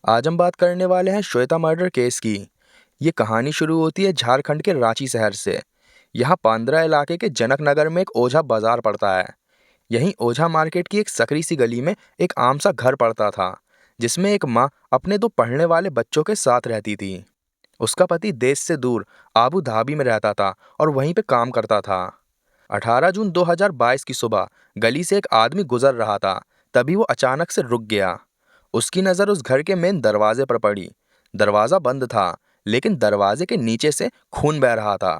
आज हम बात करने वाले हैं श्वेता मर्डर केस की। ये कहानी शुरू होती है झारखंड के रांची शहर से। यहाँ पांद्रा इलाके के जनक नगर में एक ओझा बाजार पड़ता है। यहीं ओझा मार्केट की एक सकरी सी गली में एक आम सा घर पड़ता था, जिसमें एक माँ अपने दो पढ़ने वाले बच्चों के साथ रहती थी। उसका पति देश से दूर आबू धाबी में रहता था और वहीं पे काम करता था। 18 जून 2022 की सुबह गली से एक आदमी गुजर रहा था। तभी वो अचानक से रुक गया। उसकी नज़र उस घर के मेन दरवाजे पर पड़ी। दरवाज़ा बंद था, लेकिन दरवाजे के नीचे से खून बह रहा था।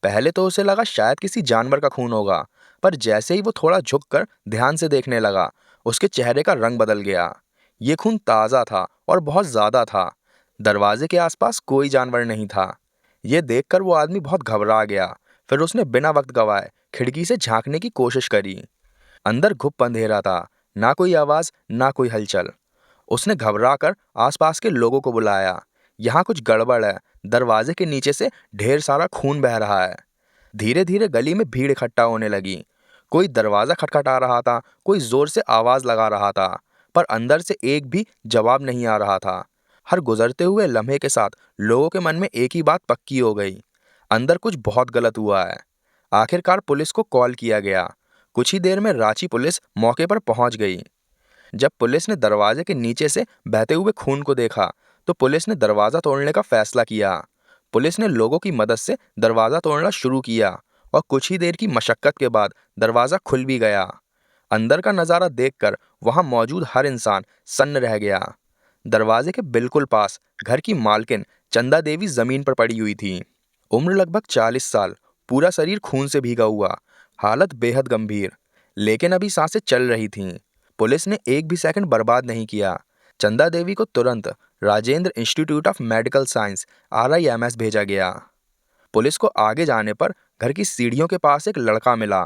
पहले तो उसे लगा शायद किसी जानवर का खून होगा, पर जैसे ही वो थोड़ा झुककर ध्यान से देखने लगा, उसके चेहरे का रंग बदल गया। ये खून ताज़ा था और बहुत ज़्यादा था। दरवाजे के आसपास कोई जानवर नहीं था। ये देखकर वो आदमी बहुत घबरा गया। फिर उसने बिना वक्त गवाए खिड़की से झांकने की कोशिश करी। अंदर घुप अंधेरा था, ना कोई आवाज़, ना कोई हलचल। उसने घबराकर आसपास के लोगों को बुलाया। यहाँ कुछ गड़बड़ है, दरवाजे के नीचे से ढेर सारा खून बह रहा है। धीरे धीरे गली में भीड़ इकट्ठा होने लगी। कोई दरवाज़ा खटखटा रहा था, कोई जोर से आवाज़ लगा रहा था, पर अंदर से एक भी जवाब नहीं आ रहा था। हर गुजरते हुए लम्हे के साथ लोगों के मन में एक ही बात पक्की हो गई, अंदर कुछ बहुत गलत हुआ है। आखिरकार पुलिस को कॉल किया गया। कुछ ही देर में रांची पुलिस मौके पर पहुंच गई। जब पुलिस ने दरवाजे के नीचे से बहते हुए खून को देखा, तो पुलिस ने दरवाज़ा तोड़ने का फैसला किया। पुलिस ने लोगों की मदद से दरवाज़ा तोड़ना शुरू किया और कुछ ही देर की मशक्कत के बाद दरवाज़ा खुल भी गया। अंदर का नज़ारा देखकर वहां मौजूद हर इंसान सन्न रह गया। दरवाजे के बिल्कुल पास घर की मालकिन चंदा देवी जमीन पर पड़ी हुई थी। उम्र लगभग 40 साल, पूरा शरीर खून से भीगा हुआ, हालत बेहद गंभीर, लेकिन अभी सांसें चल रही थीं। पुलिस ने एक भी सेकंड बर्बाद नहीं किया। चंदा देवी को तुरंत Rajendra institute of medical science RIMS भेजा गया। पुलिस को आगे जाने पर घर की सीढ़ियों के पास एक लड़का मिला।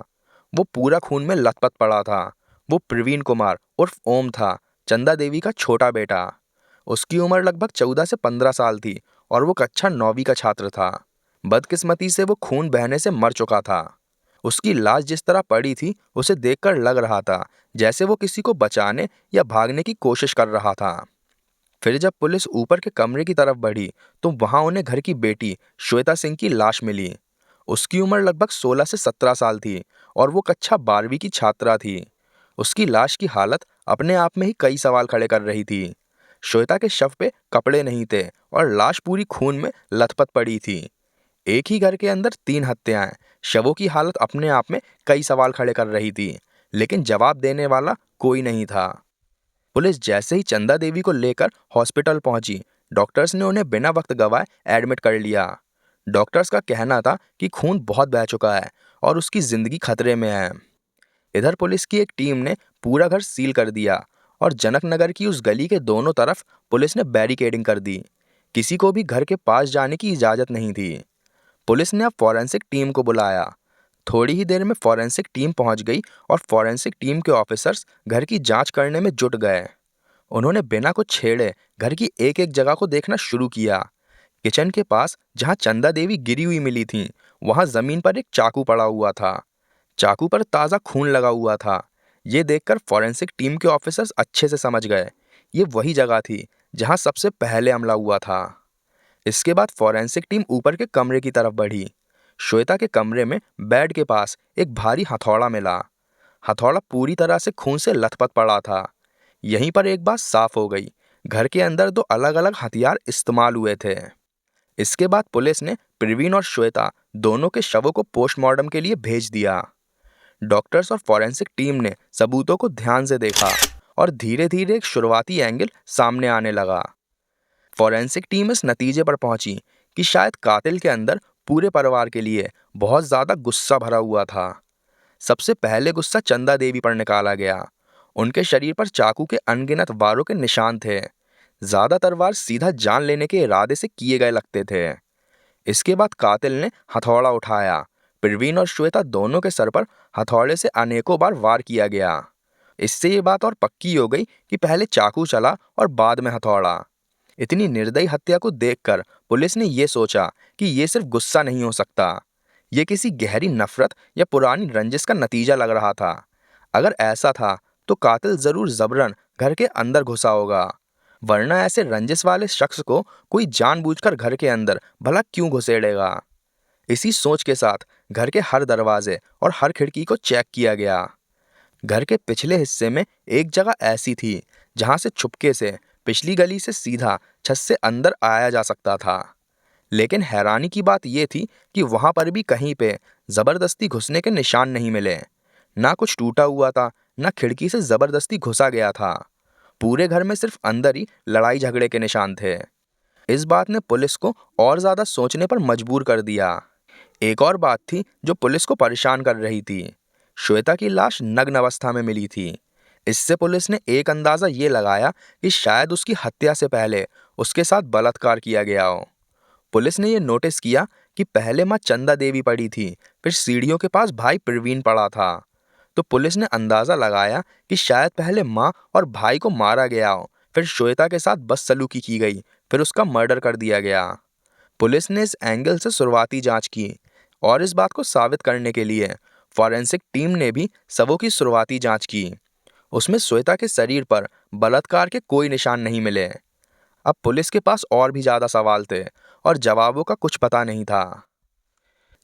वो पूरा खून में लथपथ पड़ा था। वो प्रवीण कुमार उर्फ ओम था, चंदा देवी का छोटा बेटा। उसकी उम्र लगभग 14 से 15 साल थी और वो कक्षा 9वीं का छात्र था। बदकिस्मती से वो खून बहने से मर चुका था। उसकी लाश जिस तरह पड़ी थी, उसे देखकर लग रहा था जैसे वो किसी को बचाने या भागने की कोशिश कर रहा था। फिर जब पुलिस ऊपर के कमरे की तरफ बढ़ी, तो वहां उन्हें घर की बेटी श्वेता सिंह की लाश मिली। उसकी उम्र लगभग 16 से 17 साल थी और वो कक्षा 12वीं की छात्रा थी। उसकी लाश की हालत अपने आप में ही कई सवाल खड़े कर रही थी। श्वेता के शव पे कपड़े नहीं थे और लाश पूरी खून में लथपथ पड़ी थी। एक ही घर के अंदर 3 हत्याएं। शवों की हालत अपने आप में कई सवाल खड़े कर रही थी, लेकिन जवाब देने वाला कोई नहीं था। पुलिस जैसे ही चंदा देवी को लेकर हॉस्पिटल पहुंची, डॉक्टर्स ने उन्हें बिना वक्त गवाए एडमिट कर लिया। डॉक्टर्स का कहना था कि खून बहुत बह चुका है और उसकी जिंदगी खतरे में है। इधर पुलिस की एक टीम ने पूरा घर सील कर दिया और जनक नगर की उस गली के दोनों तरफ पुलिस ने बैरिकेडिंग कर दी। किसी को भी घर के पास जाने की इजाजत नहीं थी। पुलिस ने अब फॉरेंसिक टीम को बुलाया। थोड़ी ही देर में फॉरेंसिक टीम पहुंच गई और फॉरेंसिक टीम के ऑफिसर्स घर की जांच करने में जुट गए। उन्होंने बिना कुछ छेड़े घर की एक एक जगह को देखना शुरू किया। किचन के पास जहां चंदा देवी गिरी हुई मिली थी, वहां जमीन पर एक चाकू पड़ा हुआ था। चाकू पर ताज़ा खून लगा हुआ था। ये देखकर फॉरेंसिक टीम के ऑफिसर्स अच्छे से समझ गए, ये वही जगह थी जहां सबसे पहले हमला हुआ था। इसके बाद फॉरेंसिक टीम ऊपर के कमरे की तरफ बढ़ी। श्वेता के कमरे में बेड के पास एक भारी हथौड़ा मिला। हथौड़ा पूरी तरह से खून से लथपथ पड़ा था। यहीं पर एक बात साफ हो गई, घर के अंदर दो अलग अलग हथियार इस्तेमाल हुए थे। इसके बाद पुलिस ने प्रवीण और श्वेता दोनों के शवों को पोस्टमार्टम के लिए भेज दिया। डॉक्टर्स और फॉरेंसिक टीम ने सबूतों को ध्यान से देखा और धीरे धीरे एक शुरुआती एंगल सामने आने लगा। फॉरेंसिक टीम इस नतीजे पर पहुंची कि शायद कातिल के अंदर पूरे परिवार के लिए बहुत ज्यादा गुस्सा भरा हुआ था। सबसे पहले गुस्सा चंदा देवी पर निकाला गया। उनके शरीर पर चाकू के अनगिनत वारों के निशान थे। ज्यादातर वार सीधा जान लेने के इरादे से किए गए लगते थे। इसके बाद कातिल ने हथौड़ा उठाया। प्रवीण और श्वेता दोनों के सर पर हथौड़े से अनेकों बार वार किया गया। इससे ये बात और पक्की हो गई कि पहले चाकू चला और बाद में हथौड़ा। इतनी निर्दयी हत्या को देखकर पुलिस ने यह सोचा कि यह सिर्फ गुस्सा नहीं हो सकता, यह किसी गहरी नफरत या पुरानी रंजिश का नतीजा लग रहा था। अगर ऐसा था तो कातिल जरूर जबरन घर के अंदर घुसा होगा। वरना ऐसे रंजिश वाले शख्स को कोई जानबूझकर घर के अंदर भला क्यों घुसेड़ेगा। इसी सोच के साथ घर के हर दरवाजे और हर खिड़की को चेक किया गया। घर के पिछले हिस्से में एक जगह ऐसी थी जहां से छुपके से पिछली गली से सीधा छत से अंदर आया जा सकता था। लेकिन हैरानी की बात यह थी कि वहां पर भी कहीं पे जबरदस्ती घुसने के निशान नहीं मिले। ना कुछ टूटा हुआ था, ना खिड़की से जबरदस्ती घुसा गया था। पूरे घर में सिर्फ अंदर ही लड़ाई झगड़े के निशान थे। इस बात ने पुलिस को और ज्यादा सोचने पर मजबूर कर दिया। एक और बात थी जो पुलिस को परेशान कर रही थी। श्वेता की लाश नग्न अवस्था में मिली थी। इससे पुलिस ने एक अंदाजा ये लगाया कि शायद उसकी हत्या से पहले उसके साथ बलात्कार किया गया हो। पुलिस ने ये नोटिस किया कि पहले माँ चंदा देवी पड़ी थी, फिर सीढ़ियों के पास भाई प्रवीण पड़ा था। तो पुलिस ने अंदाजा लगाया कि शायद पहले माँ और भाई को मारा गया हो, फिर श्वेता के साथ बदसलूकी की गई, फिर उसका मर्डर कर दिया गया। पुलिस ने इस एंगल से शुरुआती जांच की और इस बात को साबित करने के लिए फॉरेंसिक टीम ने भी शवों की शुरुआती जांच की। उसमें श्वेता के शरीर पर बलात्कार के कोई निशान नहीं मिले। अब पुलिस के पास और भी ज्यादा सवाल थे और जवाबों का कुछ पता नहीं था।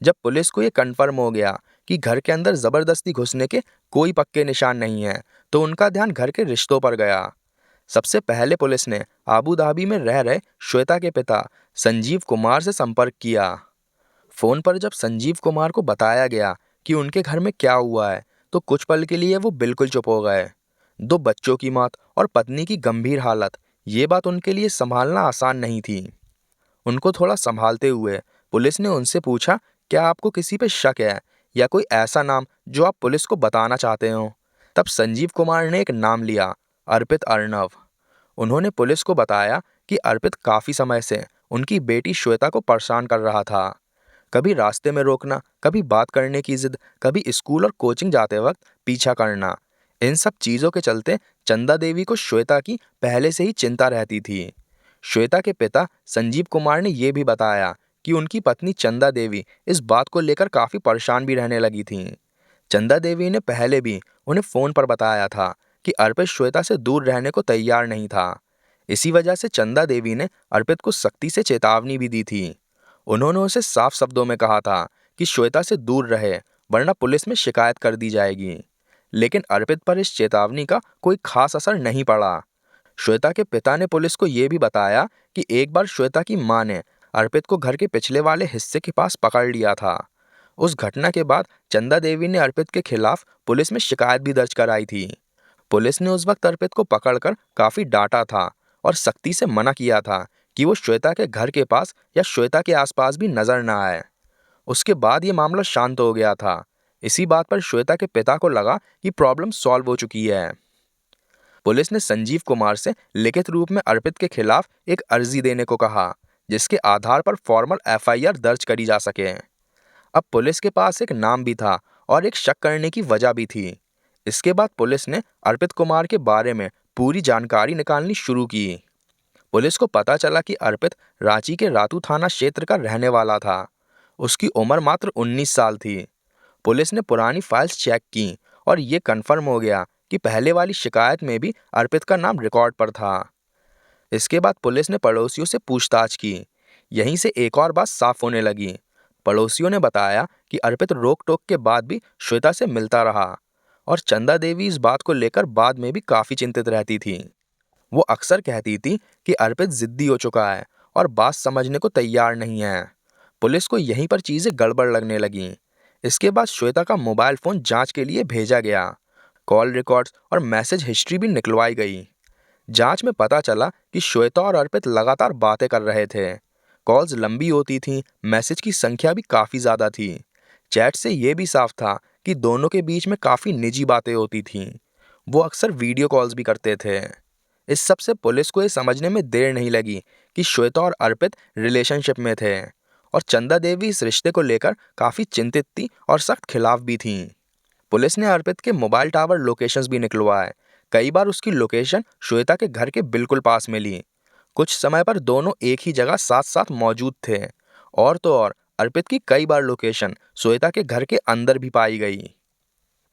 जब पुलिस को यह कंफर्म हो गया कि घर के अंदर जबरदस्ती घुसने के कोई पक्के निशान नहीं है, तो उनका ध्यान घर के रिश्तों पर गया। सबसे पहले पुलिस ने आबू धाबी में रह रहे श्वेता के पिता संजीव कुमार से संपर्क किया। फोन पर जब संजीव कुमार को बताया गया कि उनके घर में क्या हुआ है, तो कुछ पल के लिए वो बिल्कुल चुप हो गए। दो बच्चों की मौत और पत्नी की गंभीर हालत, ये बात उनके लिए संभालना आसान नहीं थी। उनको थोड़ा संभालते हुए पुलिस ने उनसे पूछा, क्या आपको किसी पे शक है या कोई ऐसा नाम जो आप पुलिस को बताना चाहते हो? तब संजीव कुमार ने एक नाम लिया, अर्पित अर्णव। उन्होंने पुलिस को बताया कि अर्पित काफी समय से उनकी बेटी श्वेता को परेशान कर रहा था। कभी रास्ते में रोकना, कभी बात करने की जिद, कभी स्कूल और कोचिंग जाते वक्त पीछा करना। इन सब चीजों के चलते चंदा देवी को श्वेता की पहले से ही चिंता रहती थी। श्वेता के पिता संजीव कुमार ने यह भी बताया कि उनकी पत्नी चंदा देवी इस बात को लेकर काफी परेशान भी रहने लगी थीं। चंदा देवी ने पहले भी उन्हें फोन पर बताया था कि अर्पित श्वेता से दूर रहने को तैयार नहीं था। इसी वजह से चंदा देवी ने अर्पित को सख्ती से चेतावनी भी दी थी। उन्होंने उसे साफ शब्दों में कहा था कि श्वेता से दूर रहे, वरना पुलिस में शिकायत कर दी जाएगी। लेकिन अर्पित पर इस चेतावनी का कोई खास असर नहीं पड़ा। श्वेता के पिता ने पुलिस को यह भी बताया कि एक बार श्वेता की मां ने अर्पित को घर के पिछले वाले हिस्से के पास पकड़ लिया था। उस घटना के बाद चंदा देवी ने अर्पित के खिलाफ पुलिस में शिकायत भी दर्ज कराई थी। पुलिस ने उस वक्त अर्पित को पकड़कर काफी डांटा था और सख्ती से मना किया था कि वो श्वेता के घर के पास या श्वेता के आसपास भी नजर न आए। उसके बाद ये मामला शांत हो गया था। इसी बात पर श्वेता के पिता को लगा कि प्रॉब्लम सॉल्व हो चुकी है। पुलिस ने संजीव कुमार से लिखित रूप में अर्पित के खिलाफ एक अर्जी देने को कहा, जिसके आधार पर फॉर्मल एफआईआर दर्ज करी जा सके। अब पुलिस के पास एक नाम भी था और एक शक करने की वजह भी थी। इसके बाद पुलिस ने अर्पित कुमार के बारे में पूरी जानकारी निकालनी शुरू की। पुलिस को पता चला कि अर्पित रांची के रातू थाना क्षेत्र का रहने वाला था। उसकी उम्र मात्र 19 साल थी। पुलिस ने पुरानी फाइल्स चेक की और ये कन्फर्म हो गया कि पहले वाली शिकायत में भी अर्पित का नाम रिकॉर्ड पर था। इसके बाद पुलिस ने पड़ोसियों से पूछताछ की। यहीं से एक और बात साफ होने लगी। पड़ोसियों ने बताया कि अर्पित रोक टोक के बाद भी श्वेता से मिलता रहा और चंदा देवी इस बात को लेकर बाद में भी काफी चिंतित रहती थी। वो अक्सर कहती थी कि अर्पित जिद्दी हो चुका है और बात समझने को तैयार नहीं है। पुलिस को यहीं पर चीजें गड़बड़ लगने लगीं। इसके बाद श्वेता का मोबाइल फोन जांच के लिए भेजा गया। कॉल रिकॉर्ड्स और मैसेज हिस्ट्री भी निकलवाई गई। जांच में पता चला कि श्वेता और अर्पित लगातार बातें कर रहे थे। कॉल्स लंबी होती थीं, मैसेज की संख्या भी काफी ज्यादा थी। चैट से ये भी साफ था कि दोनों के बीच में काफी निजी बातें होती थीं। वो अक्सर वीडियो कॉल्स भी करते थे। इस सब से पुलिस को ये समझने में देर नहीं लगी कि श्वेता और अर्पित रिलेशनशिप में थे और चंदा देवी इस रिश्ते को लेकर काफी चिंतित थी और सख्त खिलाफ भी थी। पुलिस ने अर्पित के मोबाइल टावर लोकेशंस भी निकलवाए। कई बार उसकी लोकेशन श्वेता के घर के बिल्कुल पास मिली। कुछ समय पर दोनों एक ही जगह साथ साथ मौजूद थे। और तो और अर्पित की कई बार लोकेशन श्वेता के घर के अंदर भी पाई गई।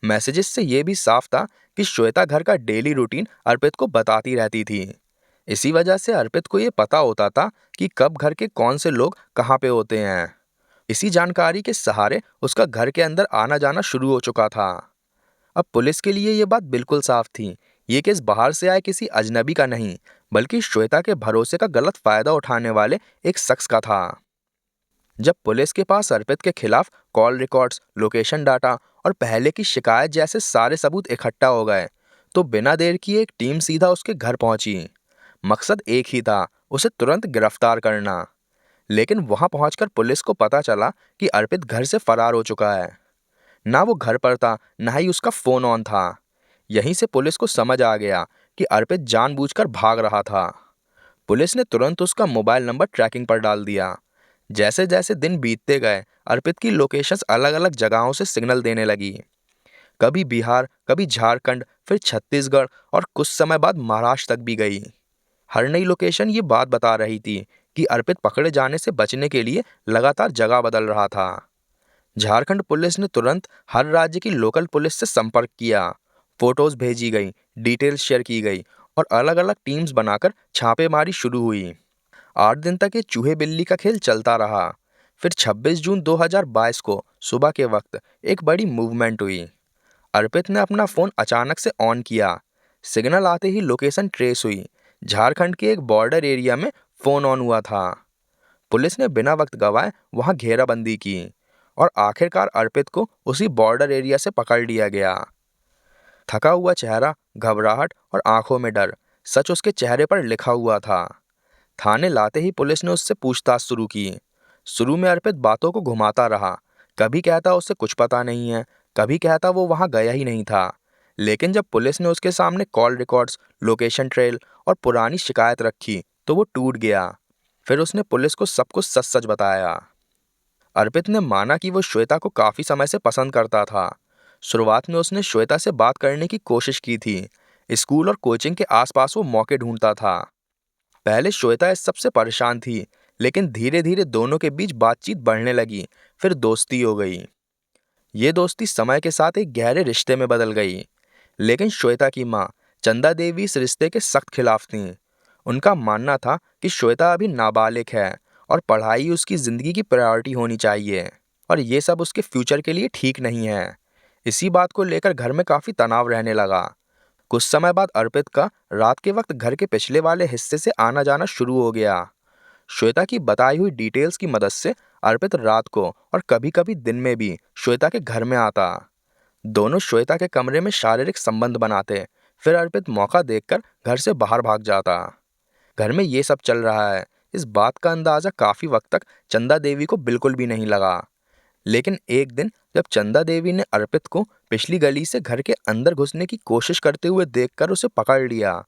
मैसेजेस से यह भी साफ था कि श्वेता घर का डेली रूटीन अर्पित को बताती रहती थी। इसी वजह से अर्पित को ये पता होता था कि कब घर के कौन से लोग कहाँ पे होते हैं। इसी जानकारी के सहारे उसका घर के अंदर आना जाना शुरू हो चुका था। अब पुलिस के लिए ये बात बिल्कुल साफ थी। ये केस बाहर से आए किसी अजनबी का नहीं, बल्कि श्वेता के भरोसे का गलत फायदा उठाने वाले एक शख्स का था। जब पुलिस के पास अर्पित के खिलाफ कॉल रिकॉर्ड्स, लोकेशन डाटा और पहले की शिकायत जैसे सारे सबूत इकट्ठा हो गए, तो बिना देर किए एक टीम सीधा उसके घर पहुंची। मकसद एक ही था, उसे तुरंत गिरफ्तार करना। लेकिन वहां पहुंचकर पुलिस को पता चला कि अर्पित घर से फरार हो चुका है। ना वो घर पर था, ना ही उसका फोन ऑन था। यहीं से पुलिस को समझ आ गया कि अर्पित जानबूझकर भाग रहा था। पुलिस ने तुरंत उसका मोबाइल नंबर ट्रैकिंग पर डाल दिया। जैसे जैसे दिन बीतते गए, अर्पित की लोकेशंस अलग अलग जगहों से सिग्नल देने लगी। कभी बिहार, कभी झारखंड, फिर छत्तीसगढ़ और कुछ समय बाद महाराष्ट्र तक भी गई। हर नई लोकेशन ये बात बता रही थी कि अर्पित पकड़े जाने से बचने के लिए लगातार जगह बदल रहा था। झारखंड पुलिस ने तुरंत हर राज्य की लोकल पुलिस से संपर्क किया। फोटोज भेजी गई, डिटेल्स शेयर की गई और अलग अलग टीम्स बनाकर छापेमारी शुरू हुई। 8 दिन तक ये चूहे बिल्ली का खेल चलता रहा। फिर 26 जून 2022 को सुबह के वक्त एक बड़ी मूवमेंट हुई। अर्पित ने अपना फोन अचानक से ऑन किया। सिग्नल आते ही लोकेशन ट्रेस हुई। झारखंड के एक बॉर्डर एरिया में फोन ऑन हुआ था। पुलिस ने बिना वक्त गवाए वहां घेराबंदी की और आखिरकार अर्पित को उसी बॉर्डर एरिया से पकड़ लिया गया। थका हुआ चेहरा, घबराहट और आंखों में डर, सच उसके चेहरे पर लिखा हुआ था। थाने लाते ही पुलिस ने उससे पूछताछ शुरू की। शुरू में अर्पित बातों को घुमाता रहा। कभी कहता उसे कुछ पता नहीं है, कभी कहता वो वहां गया ही नहीं था। लेकिन जब पुलिस ने उसके सामने कॉल रिकॉर्ड्स, लोकेशन ट्रेल और पुरानी शिकायत रखी, तो वो टूट गया। फिर उसने पुलिस को सब कुछ सच सच बताया। अर्पित ने माना कि वो श्वेता को काफी समय से पसंद करता था। शुरुआत में उसने श्वेता से बात करने की कोशिश की थी। स्कूल और कोचिंग के आसपास वो मौके ढूंढता था। पहले श्वेता इस सबसे परेशान थी, लेकिन धीरे धीरे दोनों के बीच बातचीत बढ़ने लगी। फिर दोस्ती हो गई। ये दोस्ती समय के साथ एक गहरे रिश्ते में बदल गई। लेकिन श्वेता की माँ चंदा देवी इस रिश्ते के सख्त खिलाफ थीं। उनका मानना था कि श्वेता अभी नाबालिग है और पढ़ाई उसकी जिंदगी की प्रायोरिटी होनी चाहिए और ये सब उसके फ्यूचर के लिए ठीक नहीं है। इसी बात को लेकर घर में काफी तनाव रहने लगा। कुछ समय बाद अर्पित का रात के वक्त घर के पिछले वाले हिस्से से आना जाना शुरू हो गया। श्वेता की बताई हुई डिटेल्स की मदद से अर्पित रात को और कभी कभी दिन में भी श्वेता के घर में आता। दोनों श्वेता के कमरे में शारीरिक संबंध बनाते। फिर अर्पित मौका देखकर घर से बाहर भाग जाता। घर में ये सब चल रहा है, इस बात का अंदाजा काफी वक्त तक चंदा देवी को बिल्कुल भी नहीं लगा। लेकिन एक दिन जब चंदा देवी ने अर्पित को पिछली गली से घर के अंदर घुसने की कोशिश करते हुए देखकर उसे पकड़ लिया,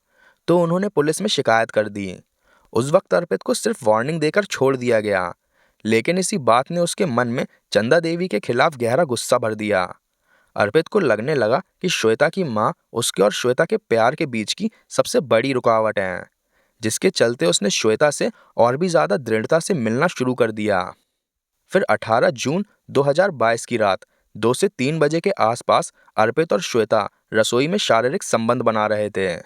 तो उन्होंने पुलिस में शिकायत कर दी। उस वक्त अर्पित को सिर्फ वार्निंग देकर छोड़ दिया गया, लेकिन इसी बात ने उसके मन में चंदा देवी के खिलाफ गहरा गुस्सा भर दिया। अर्पित को लगने लगा कि श्वेता की माँ उसके और श्वेता के प्यार के बीच की सबसे बड़ी रुकावट है, जिसके चलते उसने श्वेता से और भी ज्यादा दृढ़ता से मिलना शुरू कर दिया। फिर 18 जून 2022 की रात 2 से 3 बजे के आसपास अर्पित और श्वेता रसोई में शारीरिक संबंध बना रहे थे।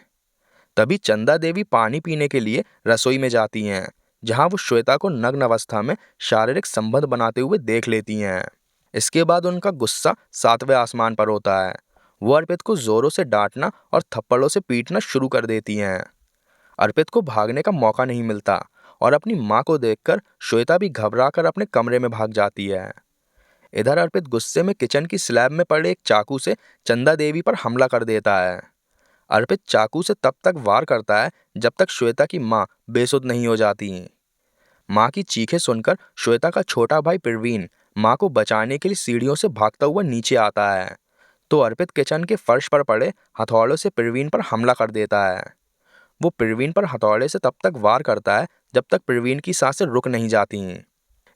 तभी चंदा देवी पानी पीने के लिए रसोई में जाती हैं, जहां वो श्वेता को नग्न अवस्था में शारीरिक संबंध बनाते हुए देख लेती हैं। इसके बाद उनका गुस्सा 7वें आसमान पर होता है। वो अर्पित को जोरों से डांटना और थप्पड़ों से पीटना शुरू कर देती हैं। अर्पित को भागने का मौका नहीं मिलता और अपनी माँ को देखकर श्वेता भी घबरा कर अपने कमरे में भाग जाती है। इधर अर्पित गुस्से में किचन की स्लैब में पड़े एक चाकू से चंदा देवी पर हमला कर देता है। अर्पित चाकू से तब तक वार करता है जब तक श्वेता की माँ बेसुध नहीं हो जाती। माँ की चीखें सुनकर श्वेता का छोटा भाई प्रवीण माँ को बचाने के लिए सीढ़ियों से भागता हुआ नीचे आता है, तो अर्पित किचन के फर्श पर पड़े हथौड़ों से प्रवीण पर हमला कर देता है। वो प्रवीण पर हथौड़े से तब तक वार करता है जब तक प्रवीण की सांसें रुक नहीं जाती।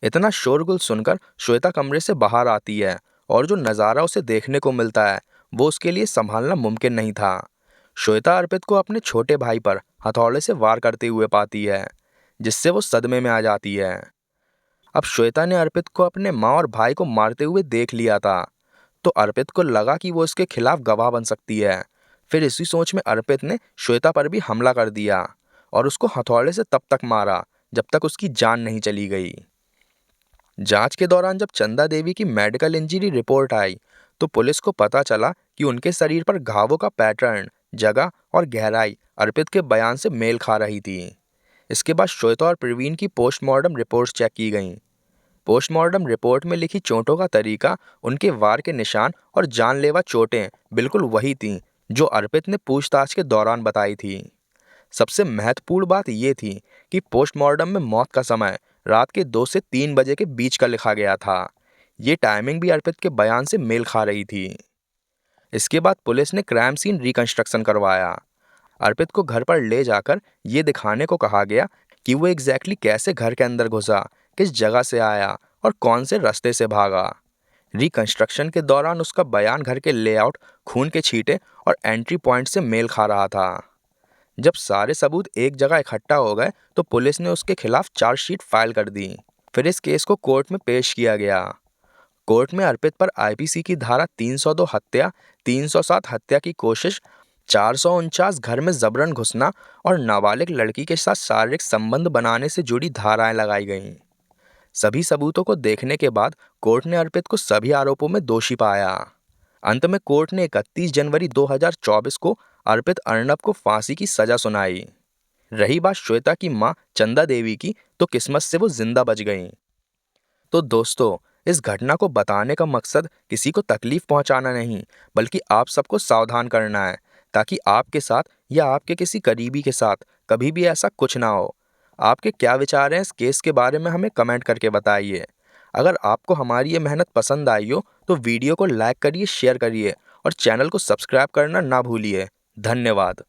इतना शोरगुल सुनकर श्वेता कमरे से बाहर आती है और जो नज़ारा उसे देखने को मिलता है वो उसके लिए संभालना मुमकिन नहीं था। श्वेता अर्पित को अपने छोटे भाई पर हथौड़े से वार करते हुए पाती है, जिससे वो सदमे में आ जाती है। अब श्वेता ने अर्पित को अपने माँ और भाई को मारते हुए देख लिया था, तो अर्पित को लगा कि वो इसके खिलाफ गवाह बन सकती है। फिर इसी सोच में अर्पित ने श्वेता पर भी हमला कर दिया। और उसको हथौड़े से तब तक मारा जब तक उसकी जान नहीं चली गई। जांच के दौरान जब चंदा देवी की मेडिकल इंजरी रिपोर्ट आई तो पुलिस को पता चला कि उनके शरीर पर घावों का पैटर्न, जगह और गहराई अर्पित के बयान से मेल खा रही थी। इसके बाद श्वेता और प्रवीण की पोस्टमार्टम रिपोर्ट्स चेक की गईं। पोस्टमार्टम रिपोर्ट में लिखी चोटों का तरीका, उनके वार के निशान और जानलेवा चोटें बिल्कुल वही थीं जो अर्पित ने पूछताछ के दौरान बताई थी। सबसे महत्वपूर्ण बात ये थी कि पोस्टमार्टम में मौत का समय रात के 2 से 3 बजे के बीच का लिखा गया था। ये टाइमिंग भी अर्पित के बयान से मेल खा रही थी। इसके बाद पुलिस ने क्राइम सीन रिकंस्ट्रक्शन करवाया। अर्पित को घर पर ले जाकर ये दिखाने को कहा गया कि वो एग्जैक्टली कैसे घर के अंदर घुसा, किस जगह से आया और कौन से रास्ते से भागा। रिकंस्ट्रक्शन के दौरान उसका बयान घर के लेआउट, खून के छींटे और एंट्री पॉइंट से मेल खा रहा था। जब सारे सबूत एक जगह इकट्ठा हो गए तो पुलिस ने उसके खिलाफ चार्जशीट फाइल कर दी। फिर इस केस को कोर्ट में पेश किया गया। कोर्ट में अर्पित पर आईपीसी की धारा 302 हत्या, 307 हत्या की कोशिश, 449 घर में जबरन घुसना और नाबालिग लड़की के साथ शारीरिक संबंध बनाने से जुड़ी धाराएं लगाई गईं। सभी सबूतों को देखने के बाद कोर्ट ने अर्पित को सभी आरोपों में दोषी पाया। अंत में कोर्ट ने 31 जनवरी 2024 को अर्पित अर्नब को फांसी की सजा सुनाई। रही बात श्वेता की मां चंदा देवी की, तो किस्मत से वो जिंदा बच गईं। तो दोस्तों, इस घटना को बताने का मकसद किसी को तकलीफ पहुंचाना नहीं, बल्कि आप सबको सावधान करना है ताकि आपके साथ या आपके किसी करीबी के साथ कभी भी ऐसा कुछ ना हो। आपके क्या विचार हैं इस केस के बारे में हमें कमेंट करके बताइए। अगर आपको हमारी ये मेहनत पसंद आई हो तो वीडियो को लाइक करिए, शेयर करिए और चैनल को सब्सक्राइब करना ना भूलिए। धन्यवाद।